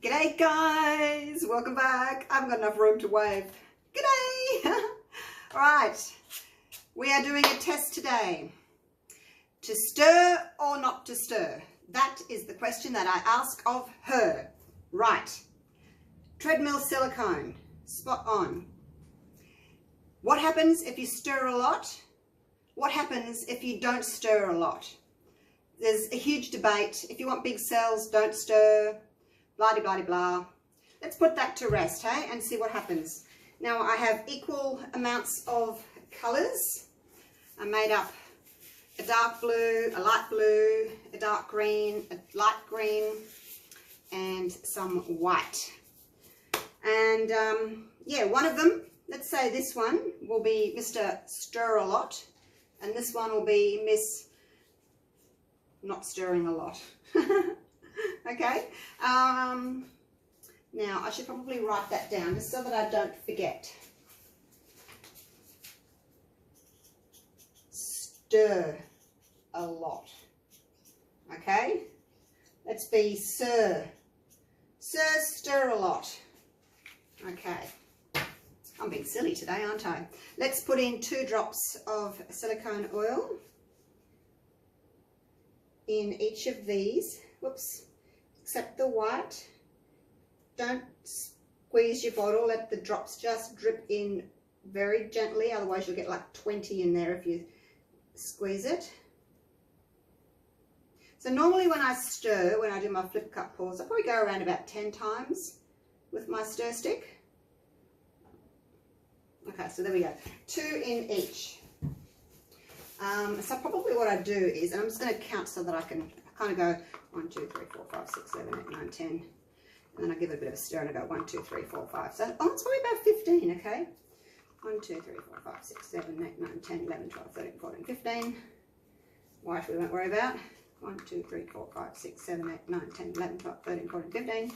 G'day guys, welcome back. I haven't got enough room to wave. G'day. Right, we are doing a test today. To stir or not to stir? That is the question that I ask of her. Right, treadmill silicone, spot on. What happens if you stir a lot? What happens if you don't stir a lot? There's a huge debate. If you want big cells, don't stir, blah, blah, blah, blah. Let's put that to rest, hey, and see what happens. Now, I have equal amounts of colours. I made up a dark blue, a light blue, a dark green, a light green, and some white. And, yeah, one of them, let's say this one will be Mr. Stir a Lot, and this one will be Miss Not Stirring a Lot. Okay, now I should probably write that down just so that I don't forget. Stir a lot. Okay, let's be Sir. Sir, stir a lot. Okay, I'm being silly today, aren't I? Let's put in 2 drops of silicone oil in each of these. Whoops. Except the white. Don't squeeze your bottle, let the drops just drip in very gently, otherwise you'll get like 20 in there if you squeeze it. So normally when I stir, when I do my flip cup pours, I probably go around about 10 times with my stir stick. Okay, so there we go, 2 in each. So probably what I do is, and I'm just going to count so that I can kind of go 1, 2, 3, 4, 5, 6, 7, 8, 9, 10. And then I give it a bit of a stir and I go 1, 2, 3, 4, 5. So, oh, it's probably about 15, okay? 1, 2, 3, 4, 5, 6, 7, 8, 9, 10, 11, 12, 13, 14, 15. White we won't worry about. 1, 2, 3, 4, 5, 6, 7, 8, 9, 10, 11, 12, 13, 14, 15.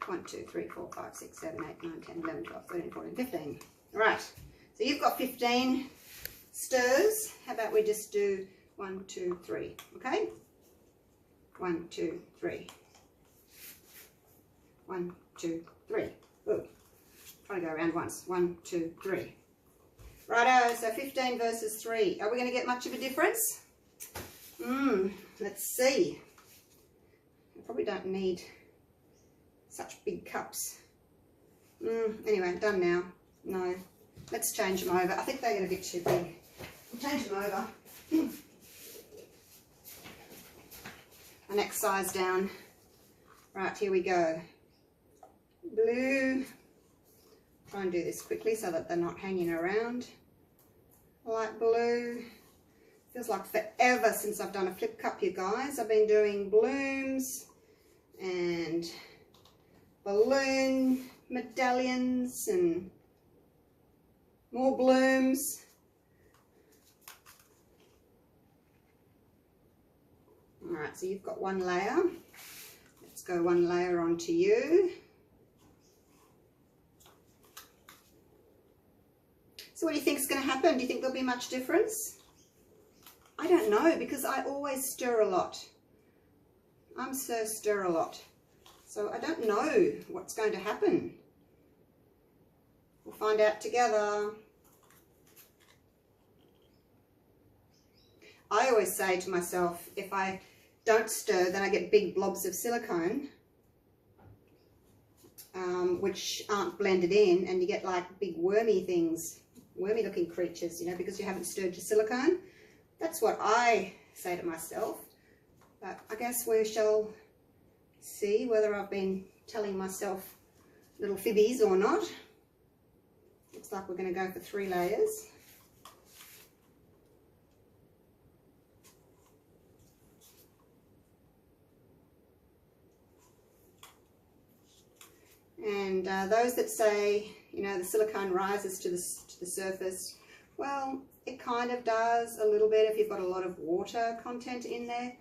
1, 2, 3, 4, 5, 6, 7, 8, 9, 10, 11, 12, 13, 14, 15. Right, so you've got 15 stirs. How about we just do 1, 2, 3, okay? 1, 2, 3. 1, 2, 3. Ooh, try to go around once. 1, 2, 3. Righto, so 15 versus 3. Are we going to get much of a difference? Let's see. I probably don't need such big cups. Anyway, done now. No, let's change them over. I think they get a bit too big. We'll change them over. The next size down. Right, here we go. Blue. Try and do this quickly so that they're not hanging around. Light blue. Feels like forever since I've done a flip cup, you guys. I've been doing blooms and balloon medallions and more blooms. Alright, so you've got 1 layer. Let's go 1 layer onto you. So what do you think is going to happen? Do you think there'll be much difference? I don't know, because I always stir a lot. I'm Sir Stir a Lot. So I don't know what's going to happen. We'll find out together. I always say to myself, if I don't stir, then I get big blobs of silicone, which aren't blended in, and you get like big wormy things, wormy looking creatures, you know, because you haven't stirred your silicone. That's what I say to myself. But I guess we shall see whether I've been telling myself little fibbies or not. Looks like we're going to go for 3 layers. And those that say, you know, the silicone rises to the surface, well, it kind of does a little bit if you've got a lot of water content in there.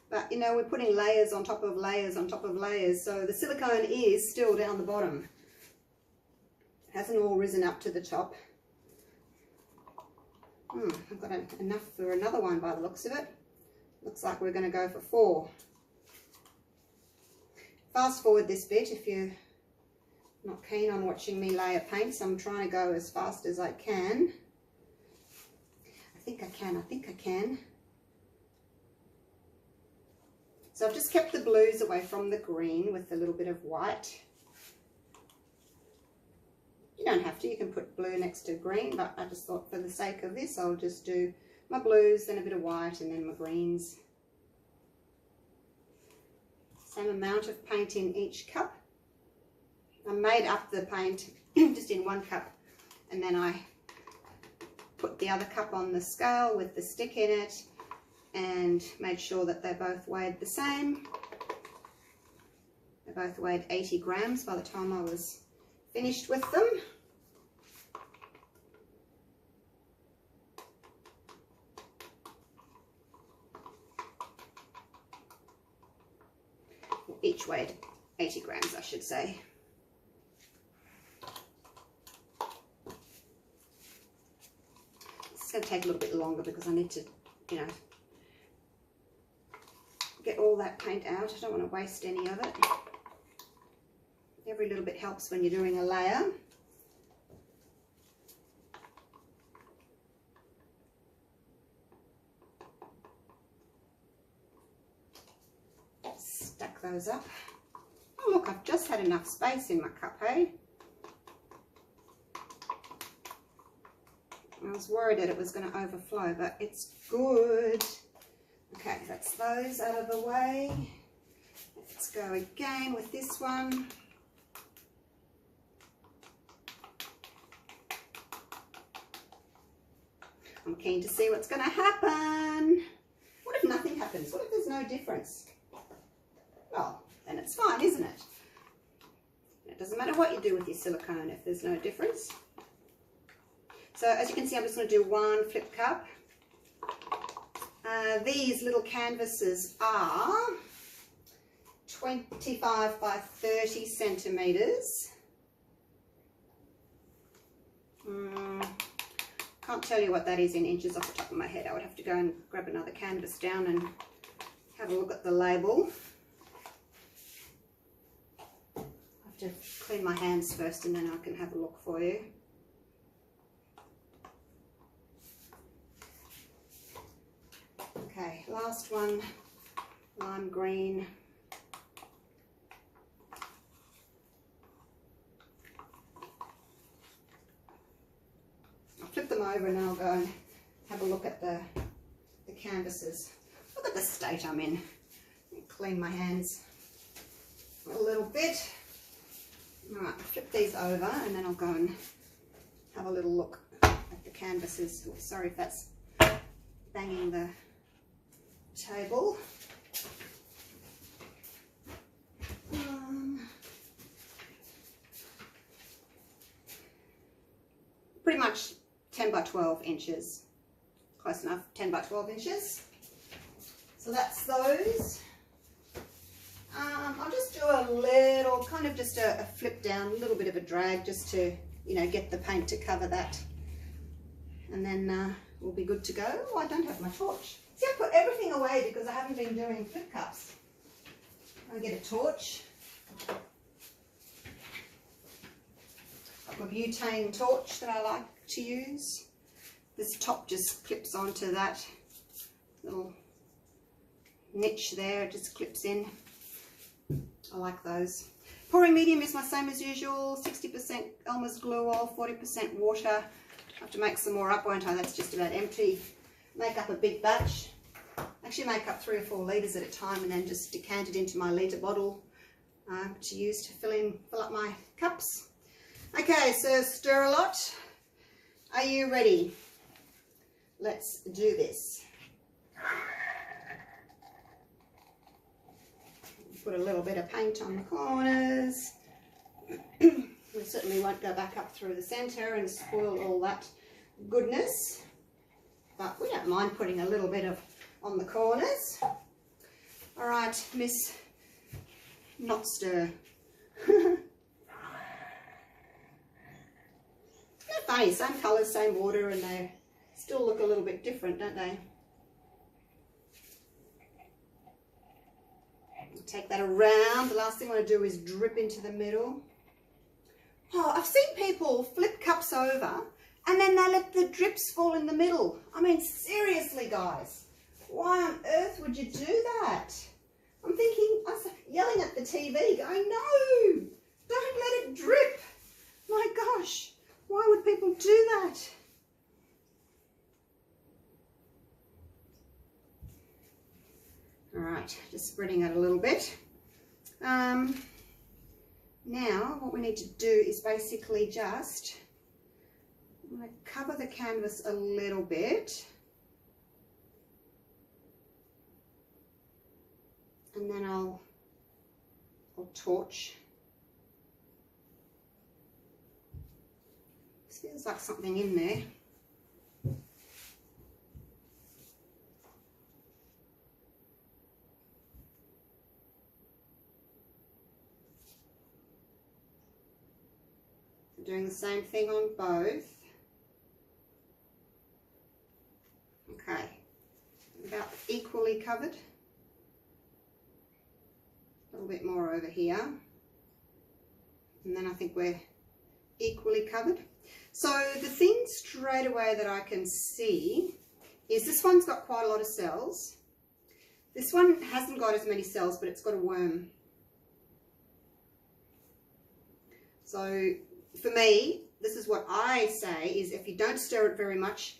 But, you know, we're putting layers on top of layers on top of layers, so the silicone is still down the bottom. It hasn't all risen up to the top. I've got enough for another one by the looks of it. Looks like we're going to go for 4. If fast forward this bit if you're not keen on watching me layer paints. I'm trying to go as fast as I can. I think I can. So I've just kept the blues away from the green with a little bit of white. You don't have to, you can put blue next to green, but I just thought for the sake of this, I'll just do my blues, then a bit of white, and then my greens. Same amount of paint in each cup. I made up the paint just in one cup, and then I put the other cup on the scale with the stick in it and made sure that they both weighed the same. They both weighed 80 grams by the time I was finished with them. Each weighed 80 grams, I should say. It's going to take a little bit longer because I need to, you know, get all that paint out. I don't want to waste any of it. Every little bit helps when you're doing a layer. Stack those up. Oh look, I've just had enough space in my cup, hey? I was worried that it was going to overflow, but it's good. Okay, that's those out of the way. Let's go again with this one. I'm keen to see what's going to happen. What if nothing happens? What if there's no difference? Well, then it's fine, isn't it? It doesn't matter what you do with your silicone if there's no difference. So as you can see, I'm just going to do one flip cup. These little canvases are 25 by 30 centimetres. Can't tell you what that is in inches off the top of my head. I would have to go and grab another canvas down and have a look at the label. I have to clean my hands first and then I can have a look for you. Okay, last one, lime green. I'll flip them over and I'll go and have a look at the canvases. Look at the state I'm in. Clean my hands a little bit. All right, I'll flip these over and then I'll go and have a little look at the canvases. Sorry if that's banging the table. Pretty much 10 by 12 inches. Close enough, 10 by 12 inches. So that's those. I'll just do a little, kind of just a flip down, a little bit of a drag just to, you know, get the paint to cover that. And then we'll be good to go. Oh, I don't have my torch. See, I put everything away because I haven't been doing flip cups. I'll get a torch. I've got a butane torch that I like to use. This top just clips onto that little niche there. It just clips in. I like those. Pouring medium is my same as usual. 60% Elmer's glue oil, 40% water. I have to make some more up, won't I? That's just about empty. Make up a big batch. Actually make up 3 or 4 litres at a time and then just decant it into my litre bottle to use to fill up my cups. Okay, so stir a lot. Are you ready? Let's do this. Put a little bit of paint on the corners. We certainly won't go back up through the centre and spoil all that goodness, but we don't mind putting a little bit of on the corners. All right, Miss Not Stir. Isn't it funny? Same colours, same water, and they still look a little bit different, don't they? Take that around. The last thing I want to do is drip into the middle. Oh, I've seen people flip cups over and then they let the drips fall in the middle. I mean, seriously, guys, why on earth would you do that? I'm thinking, I was yelling at the TV going, no, don't let it drip. My gosh, why would people do that? All right, just spreading it a little bit. Now what we need to do is basically just, I'm going to cover the canvas a little bit. And then I'll torch. This feels like something in there. Doing the same thing on both. Okay, about equally covered. A little bit more over here. And then I think we're equally covered. So the thing straight away that I can see is this one's got quite a lot of cells. This one hasn't got as many cells, but it's got a worm. So for me, this is what I say, is if you don't stir it very much,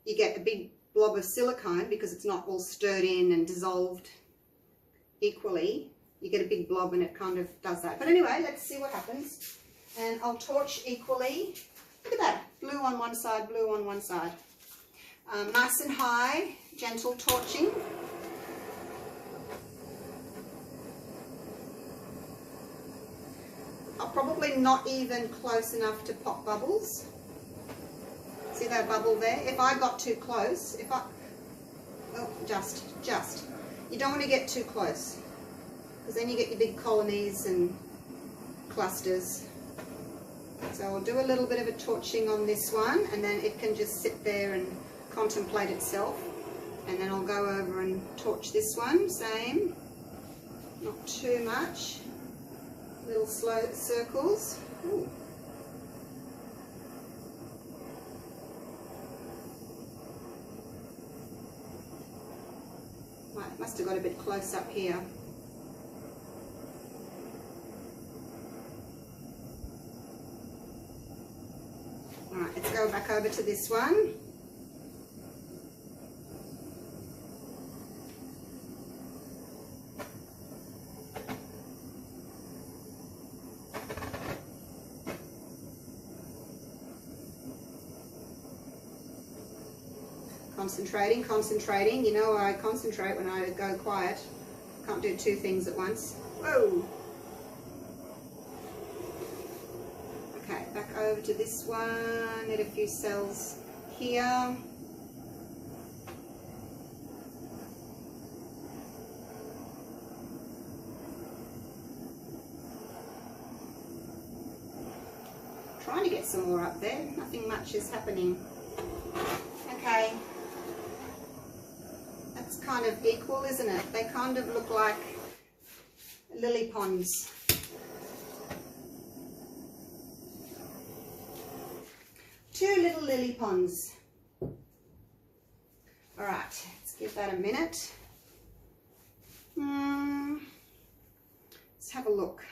you get a big blob of silicone because it's not all stirred in and dissolved equally. You get a big blob and it kind of does that. But anyway, let's see what happens. And I'll torch equally. Look at that, blue on one side, blue on one side. Nice and high, gentle torching. I'll probably not even close enough to pop bubbles. See that bubble there? If I got too close, oh, just. You don't want to get too close, because then you get your big colonies and clusters. So I'll do a little bit of a torching on this one, and then it can just sit there and contemplate itself. And then I'll go over and torch this one, same, not too much. Little slow circles. Ooh. Right, must have got a bit close up here. Alright, let's go back over to this one. Concentrating. You know I concentrate when I go quiet. Can't do two things at once. Whoa! Okay, back over to this one. Need a few cells here. Trying to get some more up there. Nothing much is happening. Okay. That's kind of equal, isn't it? They kind of look like lily ponds. Two little lily ponds. All right, let's give that a minute. Let's have a look.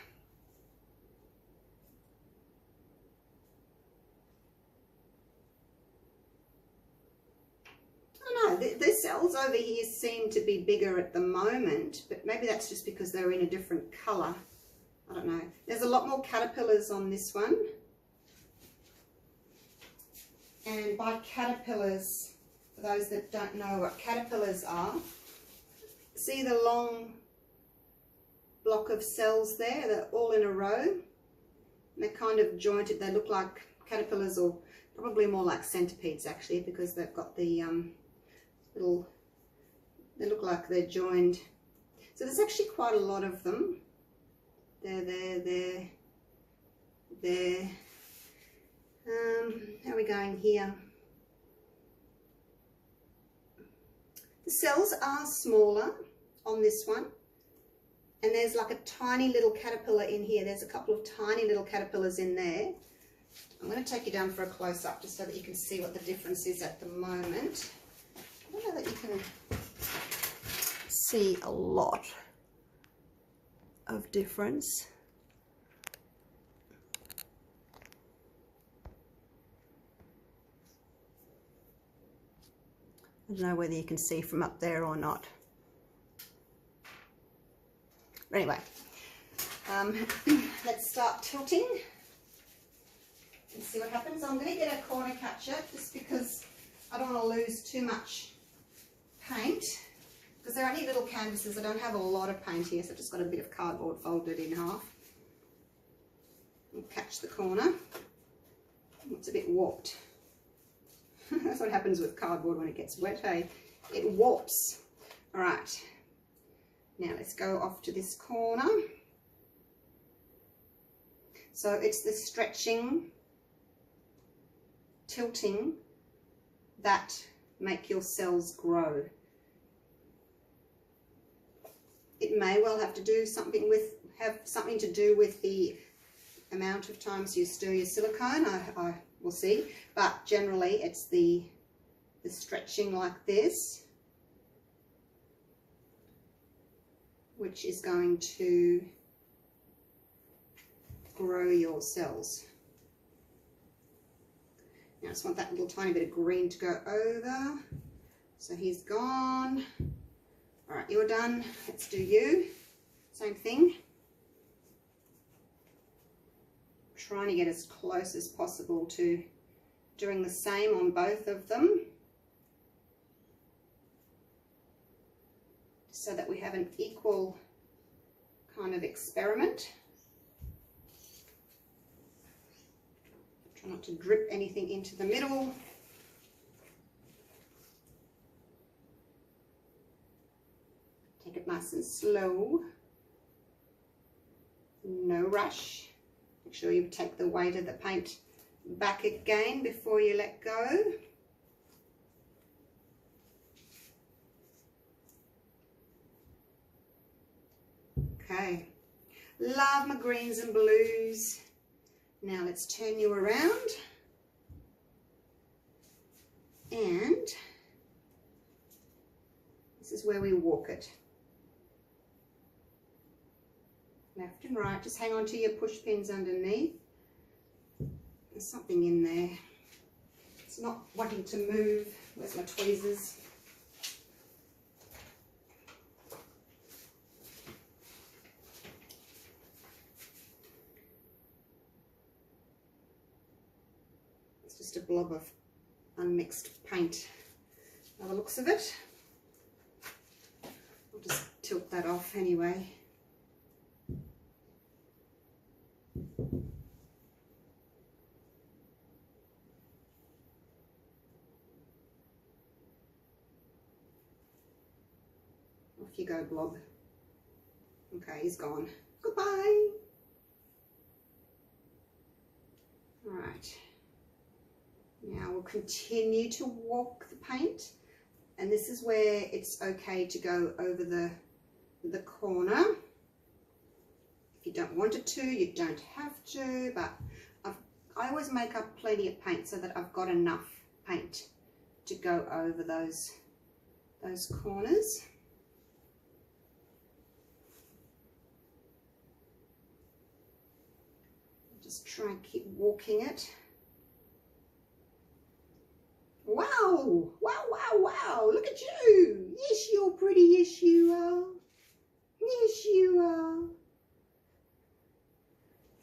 The cells over here seem to be bigger at the moment, but maybe that's just because they're in a different colour. I don't know. There's a lot more caterpillars on this one. And by caterpillars, for those that don't know what caterpillars are, see the long block of cells there? They're all in a row. And they're kind of jointed. They look like caterpillars, or probably more like centipedes actually, because they've got the they look like they're joined. So there's actually quite a lot of them. There. How are we going here? The cells are smaller on this one, and there's like a tiny little caterpillar in here. There's a couple of tiny little caterpillars in there. I'm going to take you down for a close-up just so that you can see what the difference is at the moment. I don't know that you can see a lot of difference. I don't know whether you can see from up there or not. But anyway, let's start tilting and see what happens. I'm going to get a corner catcher just because I don't want to lose too much paint, because they're only little canvases. I don't have a lot of paint here, so I've just got a bit of cardboard folded in half. I'll catch the corner. It's a bit warped. That's what happens with cardboard when it gets wet, hey? It warps. All right. Now let's go off to this corner. So it's the stretching, tilting that make your cells grow. It may well have to do something with, the amount of times you stir your silicone. I will see, but generally it's the stretching like this, which is going to grow your cells. Now I just want that little tiny bit of green to go over. So he's gone. All right, you're done. Let's do you. Same thing. Trying to get as close as possible to doing the same on both of them, so that we have an equal kind of experiment. Try not to drip anything into the middle. Take it nice and slow. No rush. Make sure you take the weight of the paint back again before you let go. Okay, love my greens and blues. Now let's turn you around, and this is where we walk it. Left and right, just hang on to your push pins underneath. There's something in there. It's not wanting to move. Where's my tweezers? It's just a blob of unmixed paint by the looks of it. I'll just tilt that off anyway. Off you go, blob. Okay, he's gone. Goodbye. All right. Now we'll continue to walk the paint, and this is where it's okay to go over the corner. If you don't want it to, you don't have to, but I always make up plenty of paint so that I've got enough paint to go over those corners. Just try and keep walking it. Wow, wow, wow, wow, look at you. Yes, you're pretty, yes you are. Yes, you are.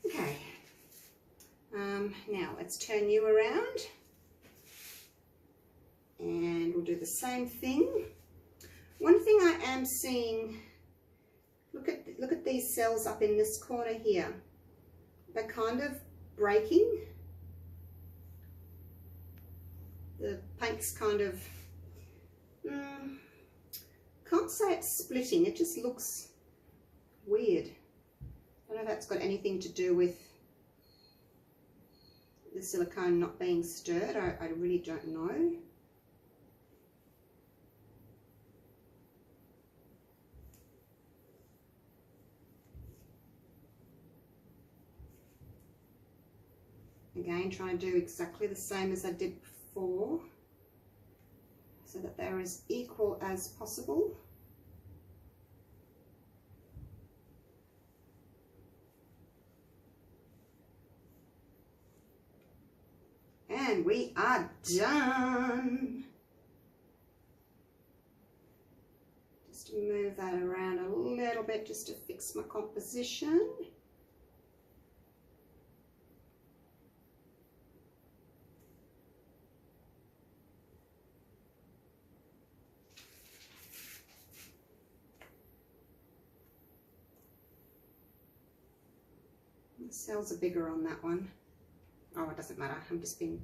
Okay, now let's turn you around, and we'll do the same thing. One thing I am seeing, look at these cells up in this corner here. They're kind of breaking. The paint's kind of, can't say it's splitting, it just looks weird. I don't know if that's got anything to do with the silicone not being stirred. I really don't know. Again, trying to do exactly the same as I did before, so that they're as equal as possible. And we are done. Just to move that around a little bit just to fix my composition. The cells are bigger on that one. Oh, it doesn't matter. I'm just being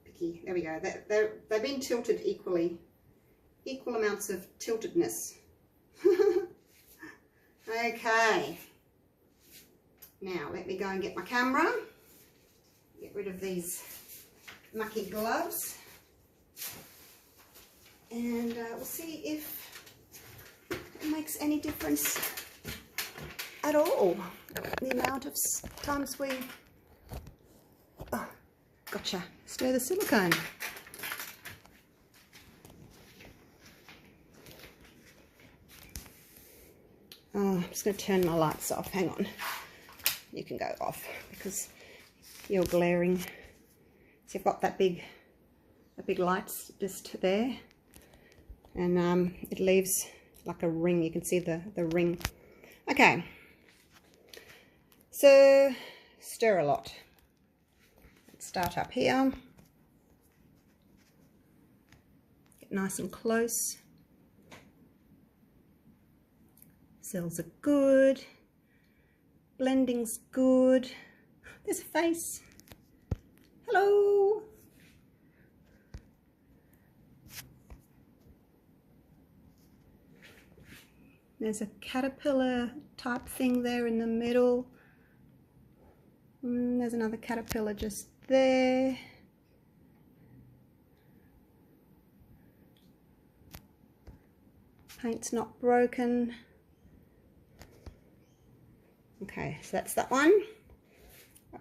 picky. There we go. They've been tilted equally. Equal amounts of tiltedness. Okay. Now, let me go and get my camera. Get rid of these mucky gloves. And we'll see if it makes any difference at all. The amount of times we... Oh, gotcha. Stir the silicone. Oh, I'm just going to turn my lights off. Hang on. You can go off because you're glaring. So you've got that big lights just there, and it leaves like a ring. You can see the ring. Okay. So stir a lot. Let's start up here. Get nice and close. Cells are good. Blending's good. There's a face. Hello. There's a caterpillar type thing there in the middle. There's another caterpillar just there. Paint's not broken. Okay, so that's that one.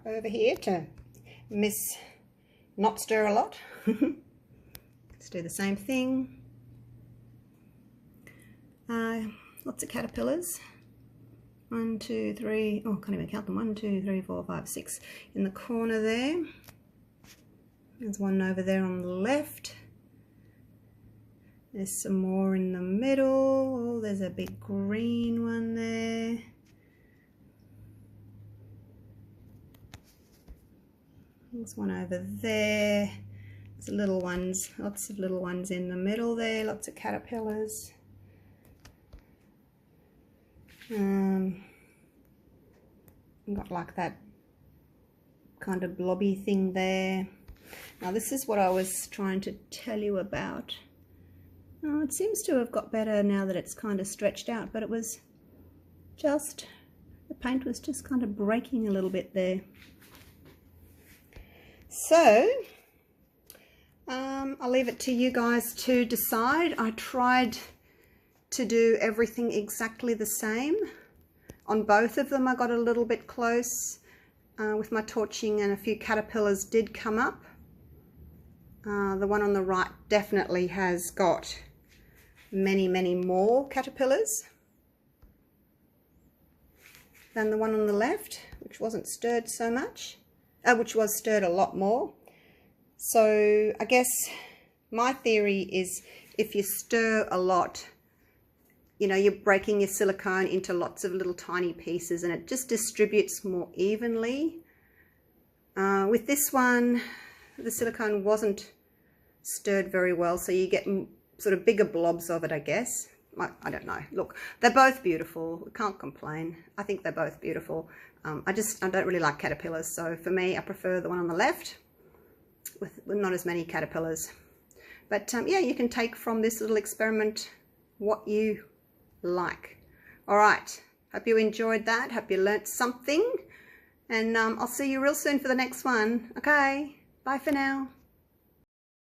Over here to not stir a lot. Let's do the same thing. Lots of caterpillars. 1, 2, 3, oh, can't even count them. 1, 2, 3, 4, 5, 6 in the corner there. There's one over there on the left. There's some more in the middle. Oh, there's a big green one there. There's one over there. There's little ones, lots of little ones in the middle there, lots of caterpillars. I've got like that kind of blobby thing there. Now this is what I was trying to tell you about. Oh, it seems to have got better now that it's kind of stretched out, but it was just, the paint was just kind of breaking a little bit there. So, I'll leave it to you guys to decide. I tried to do everything exactly the same. On both of them I got a little bit close with my torching, and a few caterpillars did come up. The one on the right definitely has got many more caterpillars than the one on the left, which wasn't stirred so much. Which was stirred a lot more. So I guess my theory is if you stir a lot, you know, you're breaking your silicone into lots of little tiny pieces and it just distributes more evenly. With this one, the silicone wasn't stirred very well, so you get sort of bigger blobs of it, I guess. I don't know. Look, they're both beautiful. We can't complain. I think they're both beautiful. I don't really like caterpillars, so for me I prefer the one on the left with not as many caterpillars. But yeah, you can take from this little experiment what you like. All right, hope you enjoyed that. Hope you learnt something, and I'll see you real soon for the next one. Okay, bye for now.